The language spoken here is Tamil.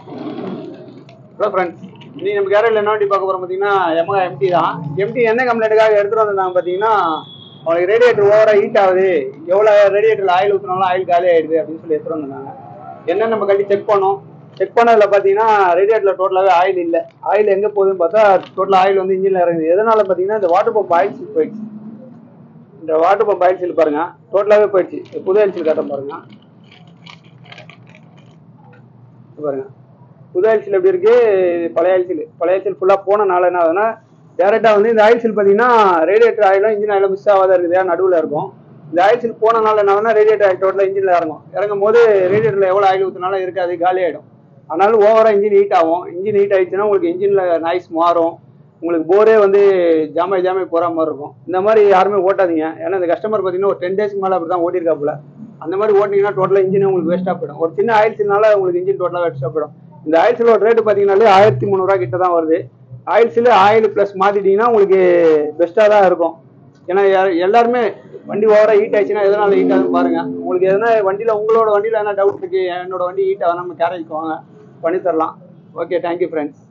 ஹலோ ஃப்ரெண்ட்ஸ், இன்னைக்கு நம்ம கேரளில் என்ன வண்டி பார்க்க போகிறோம் பார்த்தீங்கன்னா Yamaha MT தான். MT என்ன கம்ப்ளைண்ட்டுக்காக எடுத்துகிட்டு வந்திருந்தாங்க பார்த்தீங்கன்னா, அவங்களுக்கு ரேடியேட்டர் ஓவராக ஹீட் ஆகுது, எவ்வளோ ரேடியேட்டரில் ஆயில் ஊற்றினாலும் ஆயில் காலி ஆகிடுது அப்படின்னு சொல்லி எடுத்துகிட்டு வந்திருந்தாங்க. என்னன்னு நம்ம கட்டி செக் பண்ணோம். செக் பண்ணதில் பார்த்தீங்கன்னா ரேடியேட்டரில் டோட்டலாகவே ஆயில் இல்லை. ஆயில் எங்கே போகுதுன்னு பார்த்தா டோட்டலாக ஆயில் வந்து இன்ஜினில் இறங்குது. எதனால பார்த்தீங்கன்னா இந்த வாட்டர் பம்ப் ஆயில் சீல் போயிடுச்சு. இந்த வாட்டர் பம்ப் ஆயில் சீல் பாருங்க டோட்டலாகவே போயிடுச்சு. புது ஆயில் சீல் காட்ட பாருங்க. பாருங்க புது ஆயில் சீல் எப்படி இருக்கு, பழைய ஆயில் சீல் ஃபுல்லாக போனனால என்ன ஆகுதுன்னா டேரெக்டாக வந்து இந்த ஆயில் சீல் பார்த்தீங்கன்னா ரேடியேட்டர் ஆயிலும் இன்ஜின் ஆயிலும் மிஸ் ஆகாத இருக்குது, நடுவில் இருக்கும். இந்த ஆயில் சீல் போனனால என்ன ஆகுதுன்னா ரேடியேட்டர் ஆயில் டோட்டலாக இன்ஜினில் இறங்கும் போது ரேடியேட்டரில் எவ்வளோ ஆயில் ஊற்றினாலும் இருக்காது, காலி ஆகிடும். அதனால ஓவராக இன்ஜின் ஹீட் ஆகும். இன்ஜின் ஹீட் ஆகிடுச்சுன்னா உங்களுக்கு இன்ஜினில் நாய்ஸ் மாறும், உங்களுக்கு போரே வந்து ஜாமாய் போகிற மாதிரி இருக்கும். இந்த மாதிரி யாருமே ஓட்டாதீங்க. ஏன்னா இந்த கஸ்டமர் பார்த்தீங்கன்னா ஒரு 10 டேஸ்க்கு மேலே அப்படி தான் ஓட்டியிருக்காப்புல. அந்த மாதிரி ஓட்டிங்கன்னா டோட்டலாக இன்ஜின் உங்களுக்கு வேஸ்ட்டாக போயிடும். ஒரு சின்ன ஆயில் சீல்னால உங்களுக்கு இன்ஜின் டோட்டலாக வேஸ்ட்டாக போயிடும். இந்த ஆயில் சீலோட ரேட்டு பார்த்தீங்கன்னாலே 1300 ரூபா கிட்ட தான் வருது. ஆயில் சீல் ஆயில் ப்ளஸ் மாற்றிட்டீங்கன்னா உங்களுக்கு பெஸ்ட்டாக தான் இருக்கும். ஏன்னா எல்லாருமே வண்டி ஓவராக ஹீட் ஆயிடுச்சுன்னா எதனால ஹீட் ஆகுதுன்னு பாருங்கள். உங்களுக்கு எதனா வண்டியில் உங்களோட வண்டியில் என்ன டவுட் இருக்குது, என்னோட வண்டி ஹீட் ஆகும், நம்ம கேரேஜுக்கு வாங்க பண்ணி தரலாம். Okay, thank you friends.